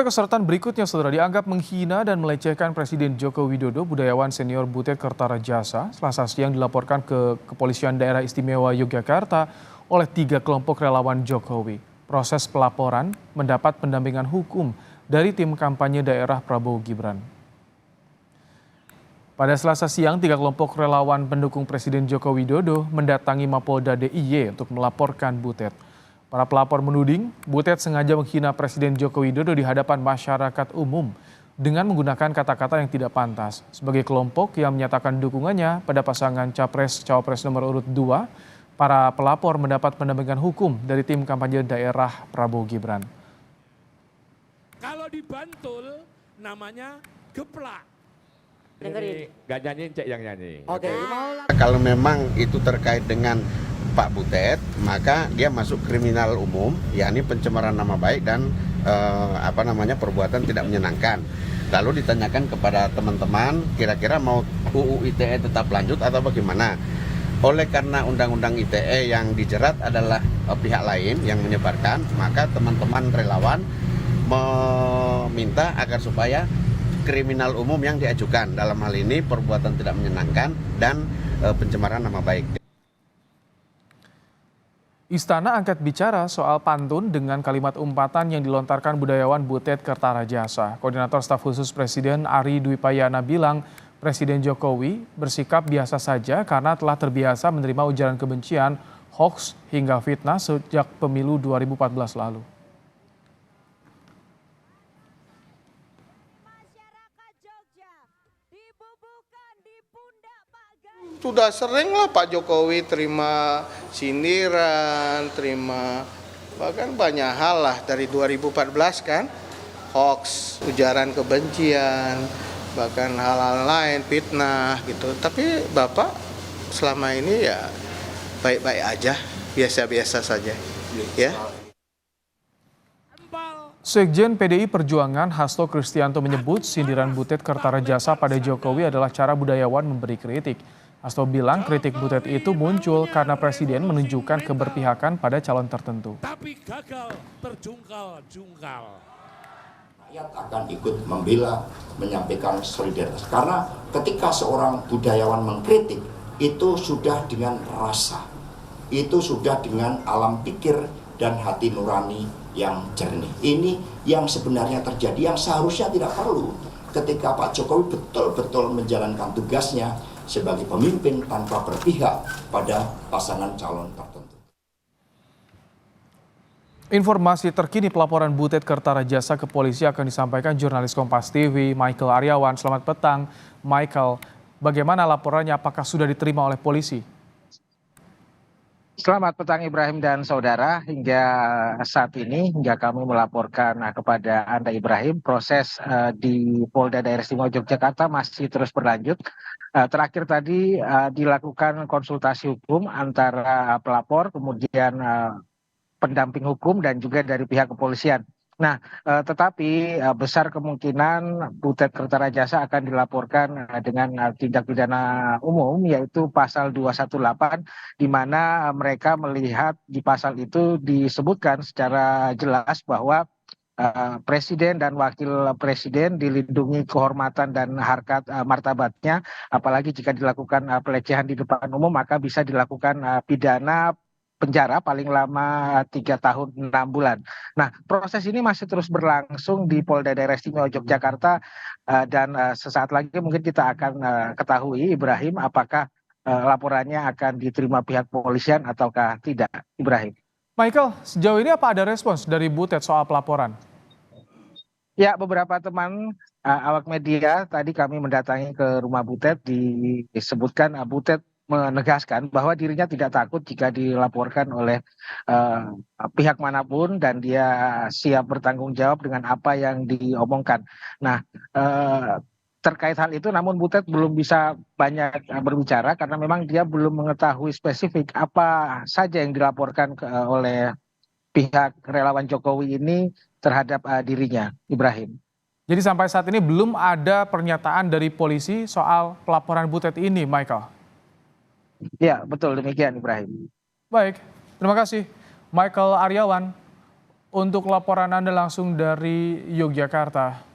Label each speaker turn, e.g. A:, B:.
A: Kesertaan berikutnya, saudara, dianggap menghina dan melecehkan Presiden Joko Widodo. Budayawan senior Butet Kertarajasa Selasa siang dilaporkan ke Kepolisian Daerah Istimewa Yogyakarta oleh 3 kelompok relawan Jokowi. Proses pelaporan mendapat pendampingan hukum dari tim kampanye daerah Prabowo Gibran. Pada Selasa siang, 3 kelompok relawan pendukung Presiden Joko Widodo mendatangi Mapolda DIY untuk melaporkan Butet. Para pelapor menuding Butet sengaja menghina Presiden Joko Widodo di hadapan masyarakat umum dengan menggunakan kata-kata yang tidak pantas. Sebagai kelompok yang menyatakan dukungannya pada pasangan Capres-Cawapres nomor urut 2, para pelapor mendapat pendampingan hukum dari tim kampanye daerah Prabowo Gibran.
B: Kalau di Bantul namanya geplak.
C: Ini nggak nyanyiin, Cek yang nyanyi.
D: Oke.
E: Kalau memang itu terkait dengan Pak Butet, maka dia masuk kriminal umum, yakni pencemaran nama baik dan perbuatan tidak menyenangkan. Lalu ditanyakan kepada teman-teman, kira-kira mau UU ITE tetap lanjut atau bagaimana? Oleh karena Undang-Undang ITE yang dijerat adalah pihak lain yang menyebarkan, maka teman-teman relawan meminta agar supaya kriminal umum yang diajukan, dalam hal ini perbuatan tidak menyenangkan dan pencemaran nama baik.
A: Istana angkat bicara soal pantun dengan kalimat umpatan yang dilontarkan budayawan Butet Kertarajasa. Koordinator Staf Khusus Presiden Ari Dwi Payana bilang Presiden Jokowi bersikap biasa saja karena telah terbiasa menerima ujaran kebencian, hoax hingga fitnah sejak pemilu 2014 lalu.
F: Sudah sering lah Pak Jokowi terima sindiran, terima bahkan banyak hal lah dari 2014 kan, hoax, ujaran kebencian, bahkan hal-hal lain, fitnah gitu. Tapi Bapak selama ini ya baik-baik aja, biasa-biasa saja, ya.
A: Sekjen PDI Perjuangan Hasto Kristianto menyebut sindiran Butet Kertarajasa pada Jokowi adalah cara budayawan memberi kritik. Hasto bilang kritik Butet itu muncul karena Presiden menunjukkan keberpihakan pada calon tertentu.
B: Tapi gagal terjungkal-jungkal.
G: Rakyat akan ikut membela, menyampaikan solidaritas. Karena ketika seorang budayawan mengkritik, itu sudah dengan rasa. Itu sudah dengan alam pikir dan hati nurani yang jernih. Ini yang sebenarnya terjadi, yang seharusnya tidak perlu. Ketika Pak Jokowi betul-betul menjalankan tugasnya sebagai pemimpin tanpa berpihak pada pasangan calon tertentu.
A: Informasi terkini pelaporan Butet Kertarajasa ke polisi akan disampaikan jurnalis Kompas TV Michael Aryawan. Selamat petang, Michael. Bagaimana laporannya? Apakah sudah diterima oleh polisi?
D: Selamat petang Ibrahim dan saudara. Hingga saat ini, hingga kami melaporkan kepada Anda Ibrahim, proses di Polda Daerah Istimewa Yogyakarta masih terus berlanjut. Terakhir tadi dilakukan konsultasi hukum antara pelapor, kemudian pendamping hukum dan juga dari pihak kepolisian. Nah, tetapi besar kemungkinan Butet Kertarajasa akan dilaporkan dengan tindak pidana umum, yaitu pasal 218, di mana mereka melihat di pasal itu disebutkan secara jelas bahwa Presiden dan Wakil Presiden dilindungi kehormatan dan harkat martabatnya, apalagi jika dilakukan pelecehan di depan umum maka bisa dilakukan pidana penjara paling lama 3 tahun 6 bulan. Nah, proses ini masih terus berlangsung di Polda Daerah Istimewa Yogyakarta dan sesaat lagi mungkin kita akan ketahui Ibrahim apakah laporannya akan diterima pihak kepolisian ataukah tidak, Ibrahim.
A: Michael, sejauh ini apa ada respons dari Butet soal pelaporan?
D: Ya, beberapa teman awak media tadi kami mendatangi ke rumah Butet, disebutkan Butet menegaskan bahwa dirinya tidak takut jika dilaporkan oleh pihak manapun dan dia siap bertanggung jawab dengan apa yang diomongkan. Nah, terkait hal itu namun Butet belum bisa banyak berbicara karena memang dia belum mengetahui spesifik apa saja yang dilaporkan oleh pihak relawan Jokowi ini terhadap dirinya, Ibrahim.
A: Jadi sampai saat ini belum ada pernyataan dari polisi soal pelaporan Butet ini, Michael?
D: Ya, betul demikian, Ibrahim.
A: Baik, terima kasih Michael Aryawan untuk laporan Anda langsung dari Yogyakarta.